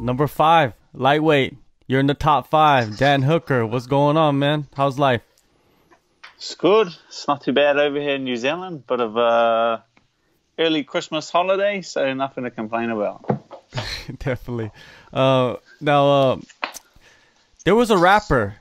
Number 5, lightweight. You're in the top 5. Dan Hooker, what's going on, man? How's life? It's good. It's not too bad over here in New Zealand. Bit of early Christmas holiday, so nothing to complain about. Definitely. Now, there was a rapper.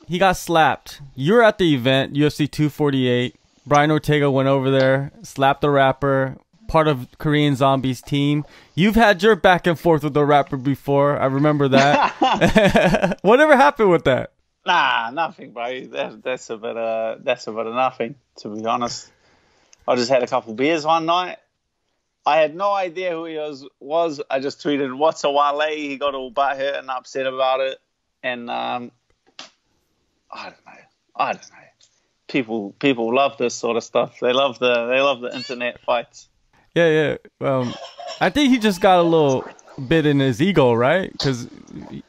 He got slapped. You were at the event, UFC 248. Brian Ortega went over there, slapped the rapper, part of Korean Zombie's team. You've had your back and forth with the rapper before. I remember that. Whatever happened with that? Nah, nothing, bro. That's a bit of nothing, to be honest. I just had a couple beers one night. I had no idea who he was. I just tweeted, "What's a Wale?" He got all butthurt and upset about it. And I don't know. People love this sort of stuff. They love the internet fights. Yeah. I think he just got a little bit in his ego, right? Because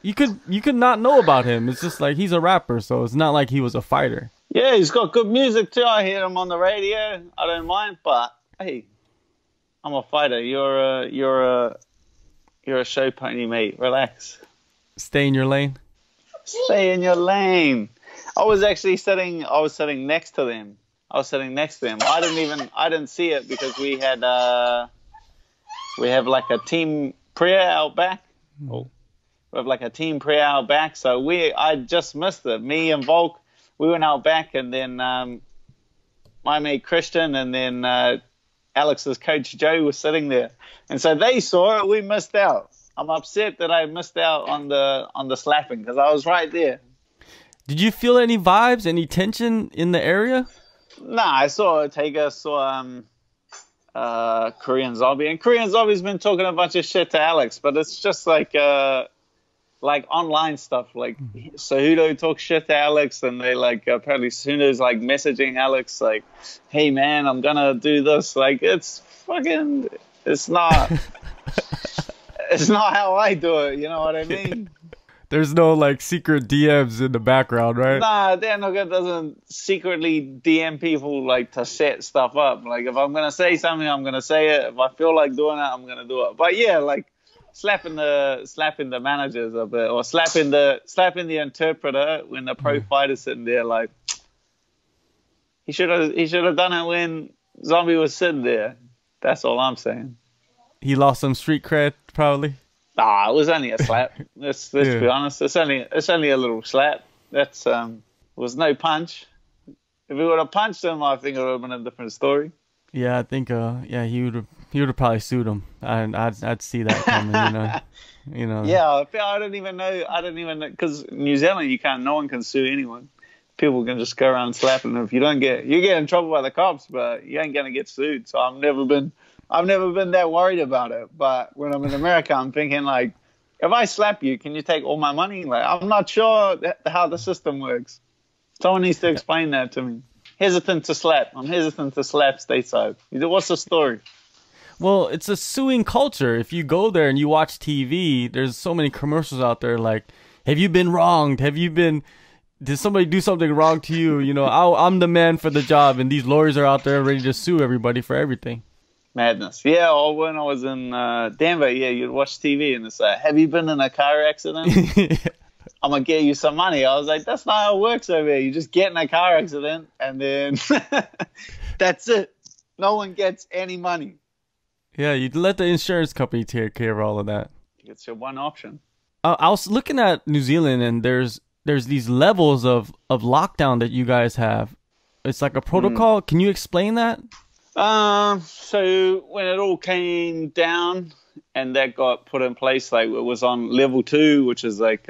you could not know about him. It's just like he's a rapper, so it's not like he was a fighter. Yeah, he's got good music too. I hear him on the radio. I don't mind, but hey, I'm a fighter. You're a show pony, mate. Relax. Stay in your lane. Stay in your lane. I was sitting next to them. I didn't see it because we have like a team prayer out back. Oh, we have like a team prayer out back. So I just missed it. Me and Volk, we went out back, and then my mate Christian, and then Alex's coach Joe was sitting there, and so they saw it. We missed out. I'm upset that I missed out on the slapping because I was right there. Did you feel any vibes, any tension in the area? Nah, I saw Ortega, Korean Zombie, and Korean Zombie's been talking a bunch of shit to Alex, but it's just like online stuff. Like Cejudo talks shit to Alex, and they apparently Cejudo's like messaging Alex like, "Hey man, I'm gonna do this." Like it's not. It's not how I do it, you know what I mean? There's no like secret DMs in the background, right? Nah, Dan Hooker doesn't secretly DM people like to set stuff up. Like if I'm gonna say something, I'm gonna say it. If I feel like doing it, I'm gonna do it. But yeah, like slapping the managers a bit, or slapping the interpreter when the pro fighter's sitting there, like he should have done it when Zombie was sitting there. That's all I'm saying. He lost some street cred, probably. Nah, it was only a slap. Let's be honest. It's only a little slap. That's was no punch. If he would have punched him, I think it would have been a different story. Yeah, I think he would have probably sued him. I'd see that coming, you know. Yeah, I don't even know because New Zealand no one can sue anyone. People can just go around slapping. If you get in trouble by the cops, but you ain't gonna get sued. So I've never been that worried about it. But when I'm in America, I'm thinking like, if I slap you, can you take all my money? Like, I'm not sure how the system works. Someone needs to explain that to me. I'm hesitant to slap stateside. What's the story? Well, it's a suing culture. If you go there and you watch TV, there's so many commercials out there like, have you been wronged? Did somebody do something wrong to you? You know, I'm the man for the job, and these lawyers are out there ready to sue everybody for everything. Madness. Yeah, or when I was in Denver, you'd watch TV and it's like, have you been in a car accident? I'm going to get you some money. I was like, that's not how it works over here. You just get in a car accident and then that's it. No one gets any money. Yeah, you'd let the insurance company take care of all of that. It's your one option. I was looking at New Zealand, and there's these levels of lockdown that you guys have. It's like a protocol. Can you explain that? So when it all came down and that got put in place, like it was on level 2, which is like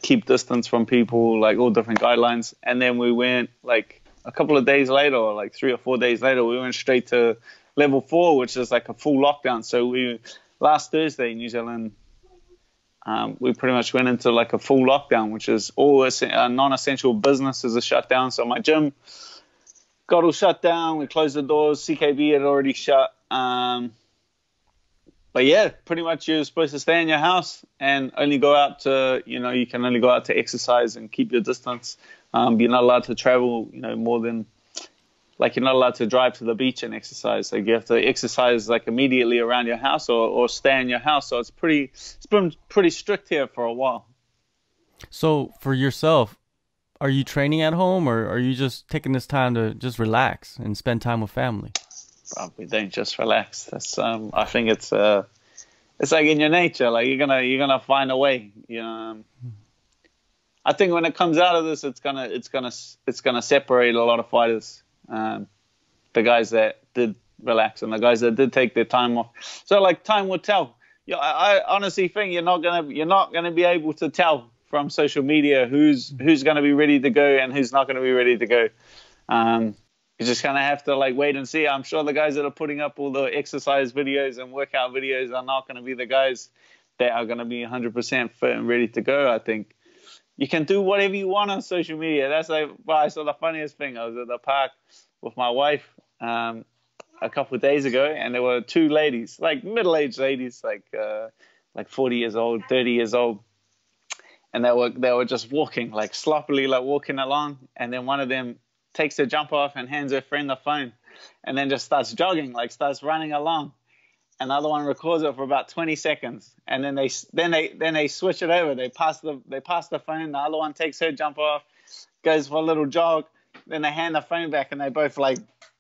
keep distance from people, like all different guidelines. And then we went like a couple of days later, or like 3 or 4 days later, we went straight to level 4, which is like a full lockdown. So last Thursday in New Zealand, we pretty much went into like a full lockdown, which is all non-essential businesses are shut down. So my gym got all shut down. We closed the doors. CKB had already shut. But yeah, pretty much you're supposed to stay in your house and only go out to, you can only go out to exercise and keep your distance. You're not allowed to travel, more than like you're not allowed to drive to the beach and exercise. Like you have to exercise like immediately around your house or stay in your house. So it's been pretty strict here for a while. So for yourself, are you training at home, or are you just taking this time to just relax and spend time with family? We don't just relax. That's I think it's like in your nature. Like you're gonna find a way. You know. I think when it comes out of this, it's gonna separate a lot of fighters. The guys that did relax and the guys that did take their time off. So like time will tell. Yeah, I honestly think you're not gonna be able to tell from social media who's gonna be ready to go and who's not gonna be ready to go. You're just gonna have to like wait and see. I'm sure the guys that are putting up all the exercise videos and workout videos are not gonna be the guys that are gonna be 100% fit and ready to go. I think you can do whatever you want on social media. That's like, well, I saw the funniest thing. I was at the park with my wife a couple of days ago, and there were two ladies, like middle-aged ladies, like 40 years old, 30 years old, and they were just walking, like sloppily, like walking along, and then one of them takes her jumper off and hands her friend the phone, and then just starts jogging, like starts running along. Another one records it for about 20 seconds, and then they switch it over. They pass the phone. The other one takes her jumper off, goes for a little jog. Then they hand the phone back, and they both like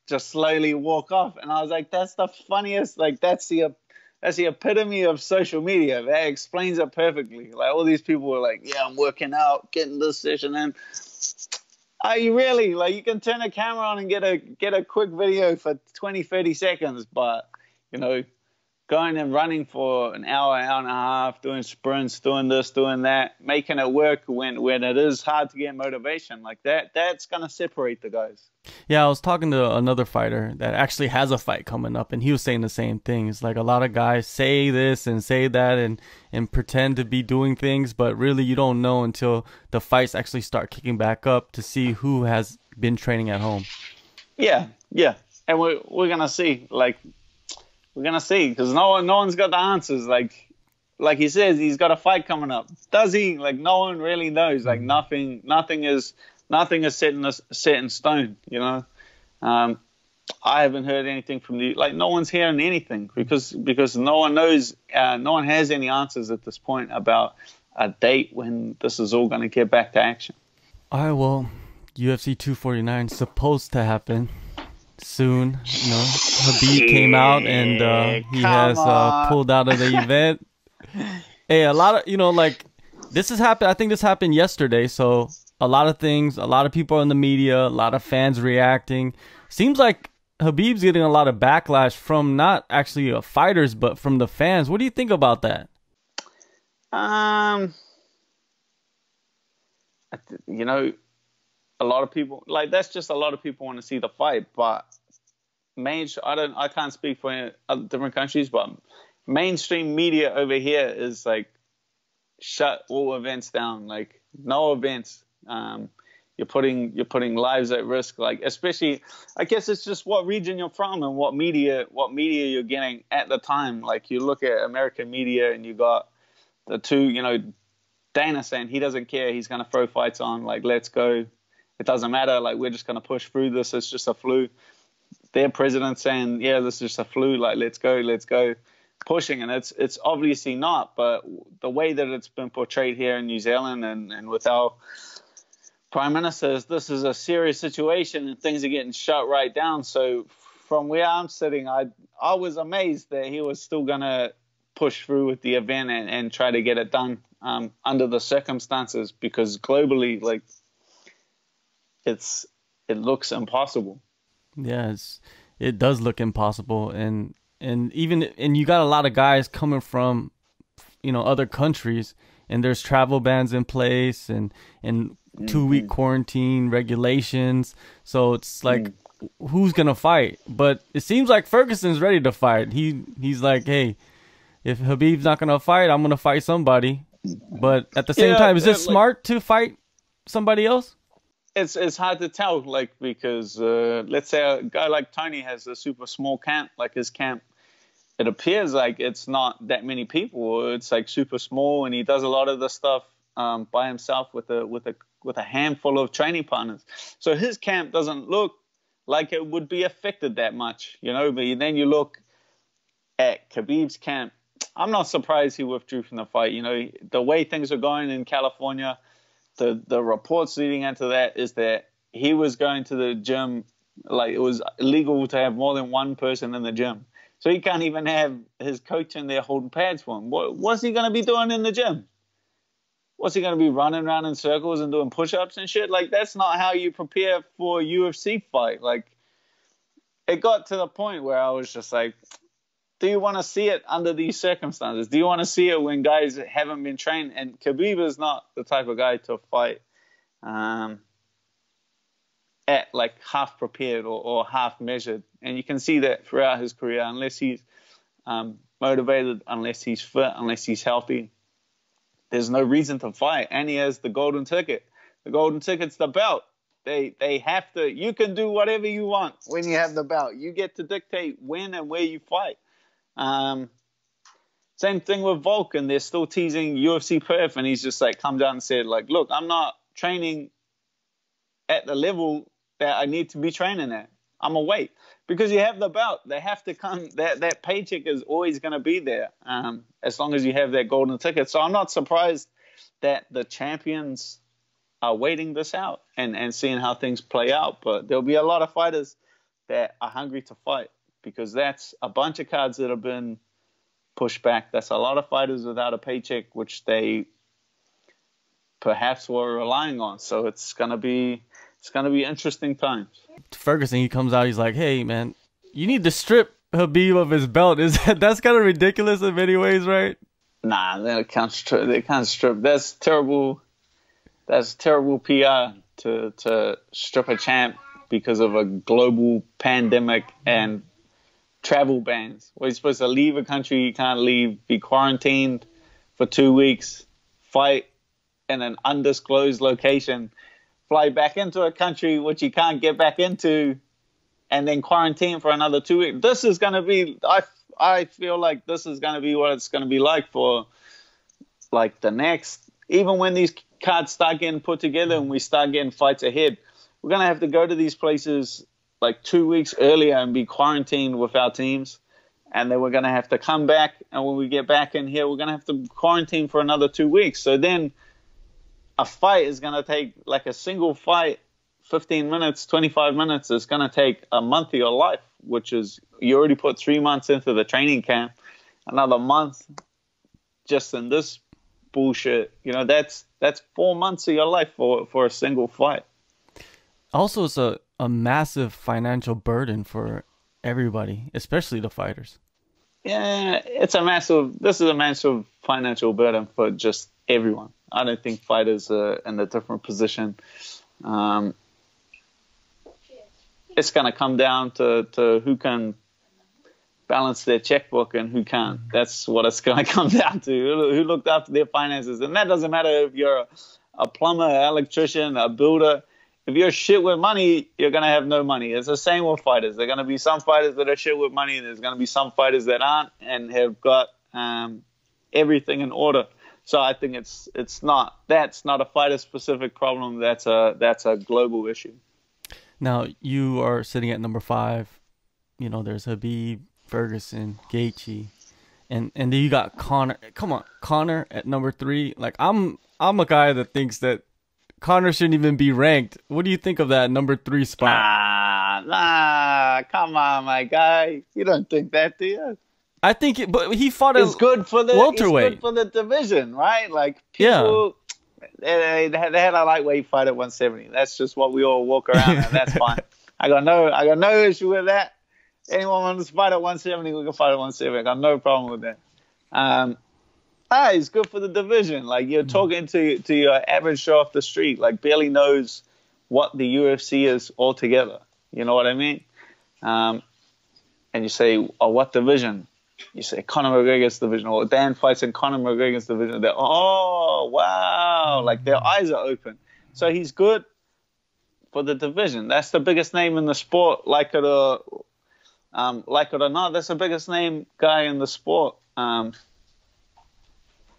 just slowly walk off. And I was like, that's the funniest. Like that's the epitome of social media. That explains it perfectly. Like all these people were like, yeah, I'm working out, getting this session in. Are you really? Like you can turn a camera on and get a quick video for 20, 30 seconds, but you know. Going and running for an hour, hour and a half, doing sprints, doing this, doing that, making it work when it is hard to get motivation like that's going to separate the guys. Yeah, I was talking to another fighter that actually has a fight coming up, and he was saying the same thing. It's like a lot of guys say this and say that and pretend to be doing things, but really you don't know until the fights actually start kicking back up to see who has been training at home. Yeah. And we're going to see, like, we're going to see, because no one's got the answers. Like he says, he's got a fight coming up. Does he? Like, no one really knows. Like, nothing is set in stone, you know? I haven't heard anything from no one's hearing anything because no one knows, no one has any answers at this point about a date when this is all going to get back to action. All right, well, UFC 249 is supposed to happen soon. You know, Khabib came out and he has pulled out of the event. Hey, a lot of, you know, like this has happened. I think this happened yesterday. So a lot of things, a lot of people in the media, a lot of fans reacting. Seems like Khabib's getting a lot of backlash from not actually fighters, but from the fans. What do you think about that? You know, a lot of people, like, that's just a lot of people want to see the fight, but I can't speak for different countries, but mainstream media over here is like shut all events down, like no events. You're putting lives at risk, like, especially, I guess it's just what region you're from and what media you're getting at the time. Like, you look at American media and you got the two, you know, Dana saying he doesn't care, he's going to throw fights on, like, let's go, it doesn't matter, like, we're just going to push through this, it's just a flu. Their president saying, yeah, this is just a flu, like, let's go, pushing. And it's obviously not, but the way that it's been portrayed here in New Zealand and with our Prime Minister, this is a serious situation and things are getting shut right down. So from where I'm sitting, I was amazed that he was still going to push through with the event and try to get it done under the circumstances, because globally, like, it looks impossible. Yeah, it does look impossible, and you got a lot of guys coming from, you know, other countries, and there's travel bans in place and 2-week quarantine regulations. So it's like, who's gonna fight? But it seems like Ferguson's ready to fight. He's like, hey, if Khabib's not gonna fight, I'm gonna fight somebody. But at the same time, is it smart to fight somebody else? It's hard to tell, like, because let's say a guy like Tony has a super small camp, like his camp. It appears like it's not that many people. It's like super small, and he does a lot of the stuff by himself with a handful of training partners. So his camp doesn't look like it would be affected that much, you know. But then you look at Khabib's camp. I'm not surprised he withdrew from the fight. You know, the way things are going in California, the reports leading into that is that he was going to the gym, like it was illegal to have more than one person in the gym. So he can't even have his coach in there holding pads for him. What's he going to be doing in the gym? What's he going to be running around in circles and doing push-ups and shit? Like, that's not how you prepare for a UFC fight. Like, it got to the point where I was just like, do you want to see it under these circumstances? Do you want to see it when guys haven't been trained? And Khabib is not the type of guy to fight at like half prepared or half measured. And you can see that throughout his career, unless he's motivated, unless he's fit, unless he's healthy, there's no reason to fight. And he has the golden ticket. The golden ticket's the belt. They have to, you can do whatever you want when you have the belt. You get to dictate when and where you fight. Same thing with Vulcan. They're still teasing UFC Perth, and he's just like come down and said, like, look, I'm not training at the level that I need to be training at. I'm a wait. Because you have the belt. They have to come. That paycheck is always going to be there as long as you have that golden ticket. So I'm not surprised that the champions are waiting this out and seeing how things play out. But there'll be a lot of fighters that are hungry to fight, because that's a bunch of cards that have been pushed back. That's a lot of fighters without a paycheck, which they perhaps were relying on. So it's gonna be interesting times. Ferguson, he comes out, he's like, hey man, you need to strip Khabib of his belt. That's kind of ridiculous in many ways, right? Nah, they can't strip. That's terrible PR to strip a champ because of a global pandemic and travel bans. Where you're supposed to leave a country you can't leave, be quarantined for 2 weeks, fight in an undisclosed location, fly back into a country which you can't get back into, and then quarantine for another 2 weeks. This is going to be, I feel like this is going to be what it's going to be like for like the next, even when these cards start getting put together and we start getting fights ahead, we're going to have to go to these places like 2 weeks earlier and be quarantined with our teams. And then we're going to have to come back. And when we get back in here, we're going to have to quarantine for another 2 weeks. So then a fight is going to take, like a single fight, 15 minutes, 25 minutes. It's going to take a month of your life, which is, you already put 3 months into the training camp, another month just in this bullshit. You know, that's 4 months of your life for a single fight. Also, it's a massive financial burden for everybody, especially the fighters. Yeah, this is a massive financial burden for just everyone. I don't think fighters are in a different position. It's going to come down to who can balance their checkbook and who can't. That's what it's going to come down to. Who looked after their finances. And that doesn't matter if you're a plumber, an electrician, a builder. If you're shit with money, you're going to have no money. It's the same with fighters. There are going to be some fighters that are shit with money. There's going to be some fighters that aren't and have got everything in order. So I think that's not a fighter-specific problem. That's a global issue. Now, you are sitting at number 5. You know, there's Khabib, Ferguson, Gaethje, and then you got Conor. Come on, Conor at number 3. Like, I'm a guy that thinks that Conor shouldn't even be ranked. What do you think of that number 3 spot? Nah, come on, my guy. You don't think that, do you? I think, but he fought it's good for the welterweight. It's good for the division, right? Like, people, they had a lightweight fight at 170. That's just what we all walk around, and that's fine. I got no issue with that. Anyone wants to fight at 170, we can fight at 170. I got no problem with that. It's good for the division. Like, you're talking to your average Joe off the street, like, barely knows what the UFC is altogether. You know what I mean? And you say, oh, what division? You say Conor McGregor's division, or Dan fights in Conor McGregor's division. They're, oh, wow. Like, their eyes are open. So he's good for the division. That's the biggest name in the sport, like it or not. That's the biggest name guy in the sport.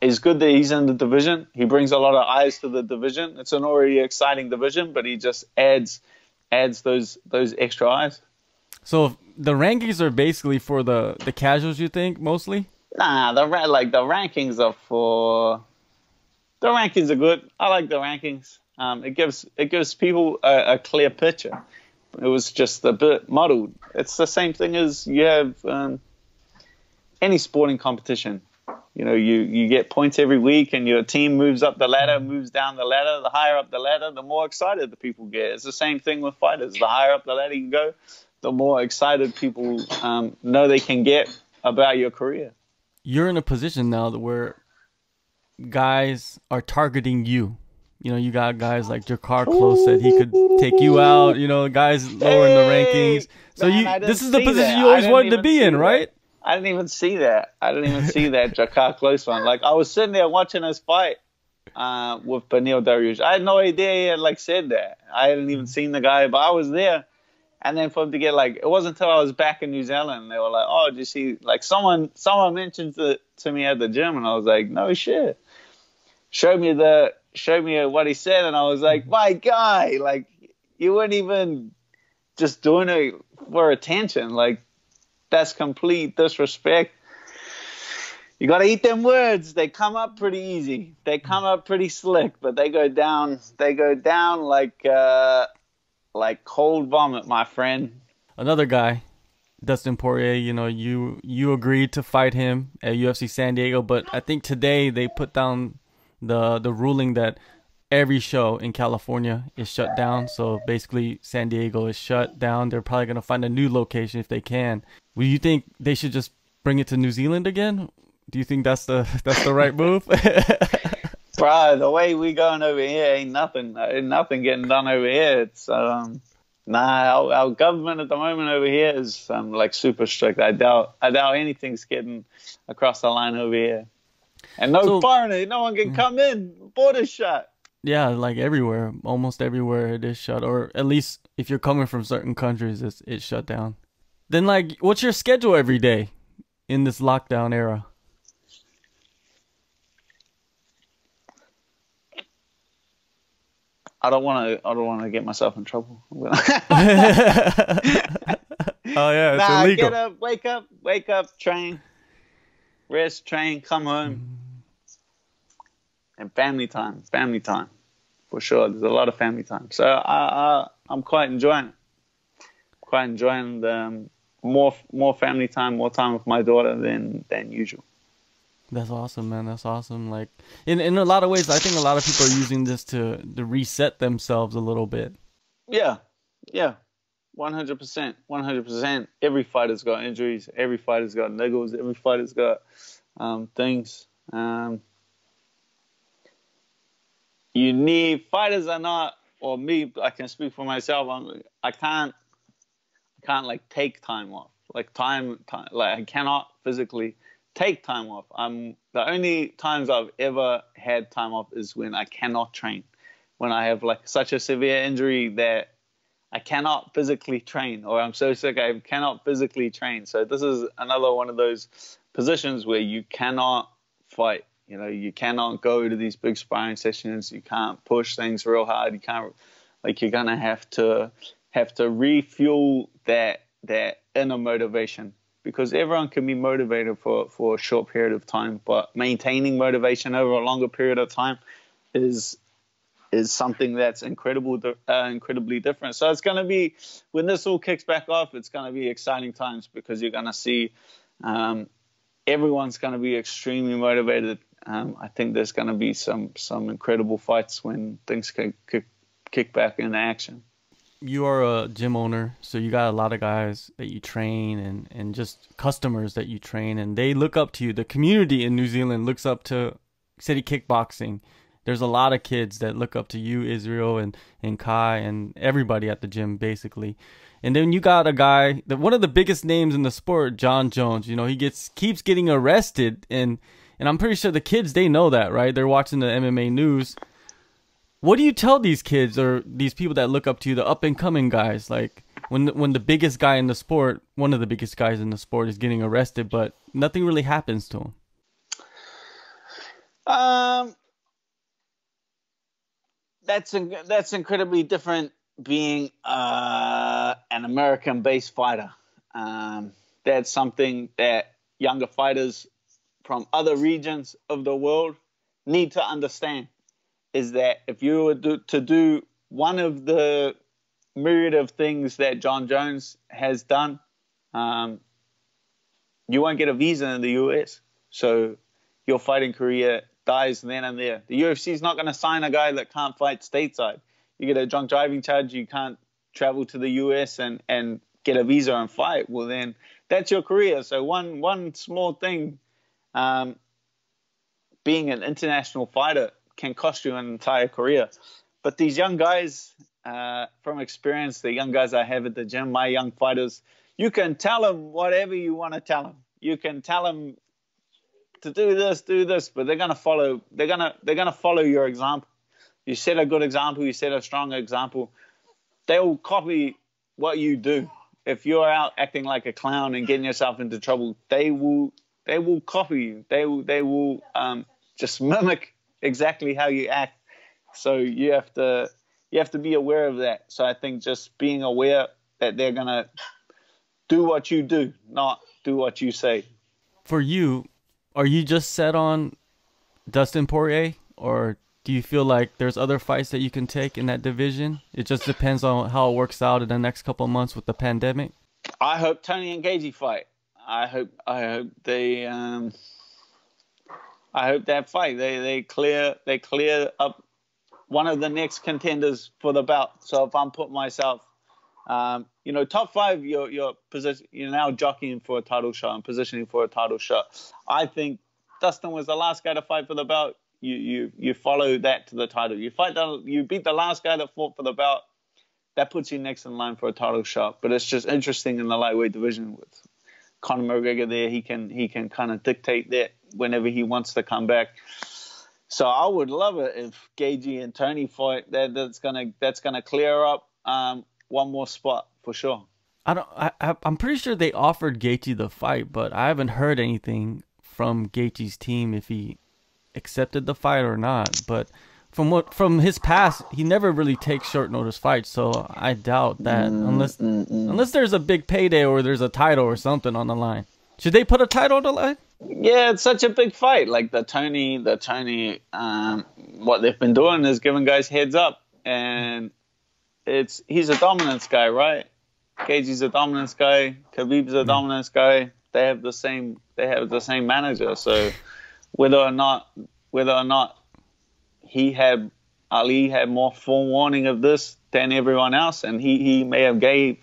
It's good that he's in the division. He brings a lot of eyes to the division. It's an already exciting division, but he just adds adds those extra eyes. So the rankings are basically for the casuals, you think, mostly? Nah, the rankings are for the rankings are good. I like the rankings. It gives people a clear picture. It was just a bit muddled. It's the same thing as you have any sporting competition. You know, you get points every week, and your team moves up the ladder, moves down the ladder. The higher up the ladder, the more excited the people get. It's the same thing with fighters. The higher up the ladder you go, the more excited people know they can get about your career. You're in a position now where guys are targeting you. You know, you got guys like Jakar Close said he could take you out. You know, guys lower in the rankings. So man, this is the position you always wanted to be in, right? I didn't even see that. I didn't even see that Jakar Close one. Like, I was sitting there watching his fight with Beneil Dariush. I had no idea he had said that. I hadn't even seen the guy, but I was there. And then for him to get it wasn't until I was back in New Zealand, they were like, "Oh, did you see?" Like, someone mentioned it to me at the gym, and I was like, "No shit." Showed me what he said, and I was like, "My guy, like, you weren't even just doing it for attention. Like, that's complete disrespect. You got to eat them words. They come up pretty easy. They come up pretty slick, but they go down like cold vomit, my friend." Another guy, Dustin Poirier, you know, you agreed to fight him at UFC San Diego, but I think today they put down the ruling that every show in California is shut down. So basically San Diego is shut down. They're probably going to find a new location if they can. Well, you think they should just bring it to New Zealand again? Do you think that's the right move? Bro, the way we going over here ain't nothing getting done over here. It's our government at the moment over here is super strict. I doubt anything's getting across the line over here. And no foreigner, no one can come in. Border's shut. Yeah, like everywhere, almost everywhere it is shut, or at least if you're coming from certain countries, it's shut down. Then, what's your schedule every day in this lockdown era? I don't want to get myself in trouble. Oh yeah, it's illegal. Get up, wake up, train, rest, train, come home, and family time, for sure. There's a lot of family time, so I'm quite enjoying it. Quite enjoying the more family time, more time with my daughter than usual. That's awesome, man. That's awesome. Like in a lot of ways, I think a lot of people are using this to reset themselves a little bit. Yeah, 100%. Every fighter's got injuries. Every fighter's got niggles. Every fighter's got things. You need fighters are not, or me. I can speak for myself. I can't take time off. I cannot physically take time off. The only times I've ever had time off is when I cannot train. When I have such a severe injury that I cannot physically train, or I'm so sick I cannot physically train. So this is another one of those positions where you cannot fight. You know, you cannot go to these big sparring sessions. You can't push things real hard. You can't, you're gonna have to refuel that inner motivation, because everyone can be motivated for a short period of time, but maintaining motivation over a longer period of time is something that's incredibly different. So it's going to be, when this all kicks back off, it's going to be exciting times, because you're going to see everyone's going to be extremely motivated. I think there's going to be some incredible fights when things kick back into action. You are a gym owner, so you got a lot of guys that you train and just customers that you train, and they look up to you. The community in New Zealand looks up to City Kickboxing. There's a lot of kids that look up to you, Israel and Kai, and everybody at the gym, basically. And then you got a guy, one of the biggest names in the sport, John Jones. You know, he keeps getting arrested, and I'm pretty sure the kids, they know that, right? They're watching the MMA news. What do you tell these kids or these people that look up to you, the up-and-coming guys, when the biggest guy in the sport, one of the biggest guys in the sport, is getting arrested, but nothing really happens to him? That's incredibly different being an American-based fighter. That's something that younger fighters from other regions of the world need to understand, is that if you were to do one of the myriad of things that John Jones has done, you won't get a visa in the US. So your fighting career dies then and there. The UFC is not going to sign a guy that can't fight stateside. You get a drunk driving charge, you can't travel to the US and get a visa and fight. Well, then that's your career. So one small thing, being an international fighter can cost you an entire career. But these young guys, from experience, the young guys I have at the gym, my young fighters, you can tell them whatever you want to tell them. You can tell them to do this, but they're gonna follow. They're gonna follow your example. You set a good example. You set a strong example. They will copy what you do. If you're out acting like a clown and getting yourself into trouble, they will copy you. They will just mimic exactly how you act. So you have to be aware of that. So I think just being aware that they're gonna do what you do, not do what you say. For you, are you just set on Dustin Poirier, or do you feel like there's other fights that you can take in that division? It just depends on how it works out in the next couple of months with the pandemic. I hope Tony and Gaethje fight. I hope they I hope that fight they clear up one of the next contenders for the belt. So if I'm putting myself, top 5, you're now jockeying for a title shot and positioning for a title shot. I think Dustin was the last guy to fight for the belt. You follow that to the title. You beat the last guy that fought for the belt. That puts you next in line for a title shot. But it's just interesting in the lightweight division with Conor McGregor there. He can kind of dictate that whenever he wants to come back. So I would love it if Gaethje and Tony fight. That's gonna clear up one more spot for sure. I'm pretty sure they offered Gaethje the fight, but I haven't heard anything from Gaethje's team if he accepted the fight or not. But from his past, he never really takes short notice fights, so I doubt that unless there's a big payday or there's a title or something on the line. Should they put a title on the line? Yeah, it's such a big fight. Like the Tony, what they've been doing is giving guys heads up, and he's a dominance guy, right? Gaethje's a dominance guy. Khabib's a dominance guy. They have the same manager. So whether or not Ali had more forewarning of this than everyone else, and he may have gave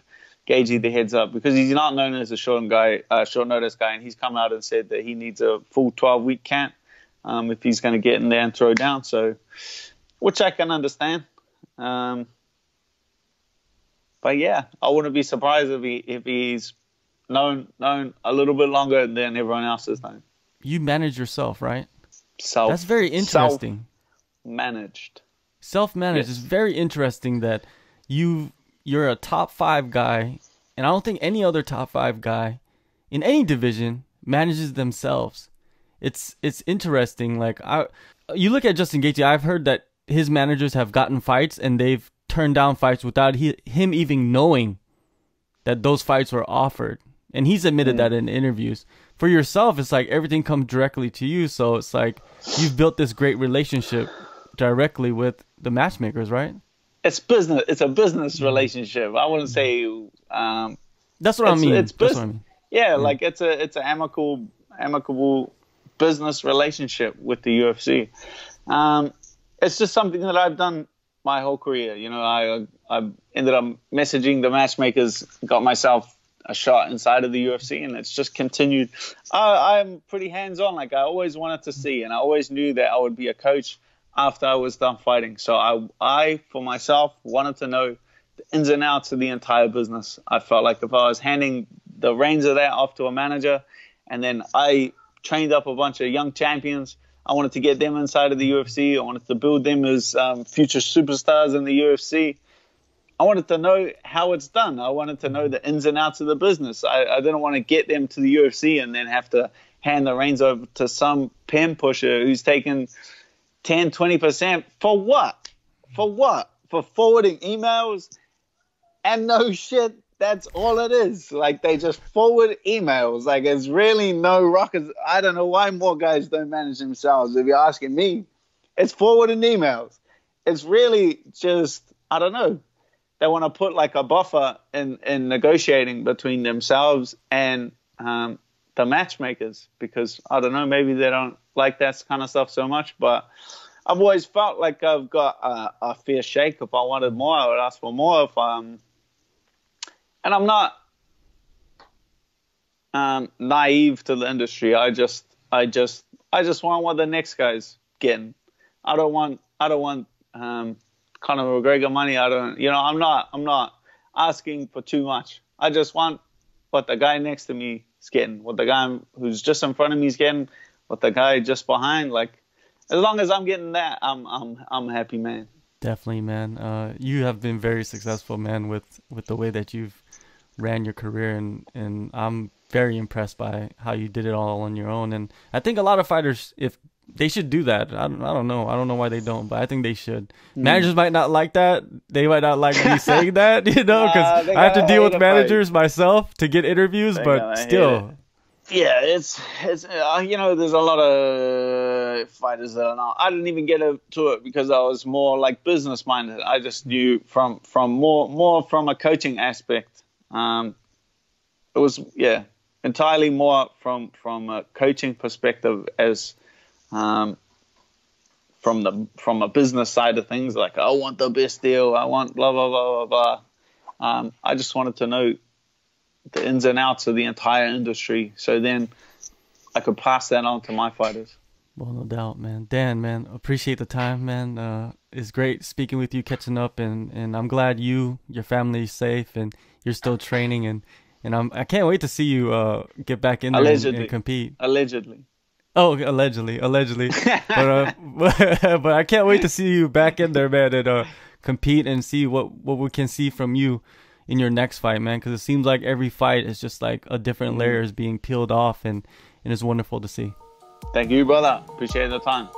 Gaethje the heads up because he's not known as a short notice guy, and he's come out and said that he needs a full 12-week camp if he's going to get in there and throw down. So, which I can understand. But yeah, I wouldn't be surprised if he's known a little bit longer than everyone else is known. You manage yourself, right? That's very interesting. Self-managed. Yes. It's very interesting that you're a top 5 guy, and I don't think any other top 5 guy in any division manages themselves. It's interesting. Like you look at Justin Gaethje, I've heard that his managers have gotten fights and they've turned down fights without him even knowing that those fights were offered. And he's admitted that in interviews. For yourself, it's like everything comes directly to you. So it's like you've built this great relationship directly with the matchmakers, right? It's business. It's a business relationship. I wouldn't say. That's what I mean. It's That's what I mean. Yeah, like it's an amicable business relationship with the UFC. It's just something that I've done my whole career. I ended up messaging the matchmakers, got myself a shot inside of the UFC, and it's just continued. I'm pretty hands-on. Like I always wanted to see, and I always knew that I would be a coach after I was done fighting. So I for myself wanted to know the ins and outs of the entire business. I felt like if I was handing the reins of that off to a manager, and then I trained up a bunch of young champions, I wanted to get them inside of the UFC. I wanted to build them as future superstars in the UFC. I wanted to know how it's done. I wanted to know the ins and outs of the business. I didn't want to get them to the UFC and then have to hand the reins over to some pen pusher who's taken 10, 20%. For what? For what? For forwarding emails And no shit, that's all it is. Like, they just forward emails. Like, it's really no rockets. I don't know why more guys don't manage themselves. If you're asking me, it's forwarding emails. It's really just, I don't know. They want to put like a buffer in negotiating between themselves and the matchmakers, because I don't know, maybe they don't like that kind of stuff so much. But I've always felt like I've got a fair shake. If I wanted more, I would ask for more. And I'm not naive to the industry. I just want what the next guy's getting. I don't want Conor McGregor money. I'm not asking for too much. I just want what the guy next to me is getting, what the guy who's just in front of me is getting, what the guy just behind. Like, as long as I'm getting that, I'm happy, man. Definitely, man. You have been very successful, man, with the way that you've ran your career, and I'm very impressed by how you did it all on your own. And I think a lot of fighters, if they should do that. I don't know why they don't, but I think they should. Managers might not like that. They might not like me saying that, because I have to deal with managers myself to get interviews, but still. Yeah, it's there's a lot of fighters that are not. I didn't even get to it because I was more like business minded. I just knew from more from a coaching aspect. It was entirely more from a coaching perspective as from a business side of things. Like, I want the best deal. I want blah blah blah blah blah. I just wanted to know the ins and outs of the entire industry, so then I could pass that on to my fighters. Well, no doubt, man. Dan, man, appreciate the time, man. It's great speaking with you, catching up, and I'm glad your family's safe and you're still training, and I can't wait to see you get back in there and compete. Allegedly. Oh, allegedly. But but I can't wait to see you back in there, man, and compete and see what we can see from you in your next fight, man, because it seems like every fight is just like a different layer is being peeled off, and it's wonderful to see. Thank you, brother. Appreciate the time.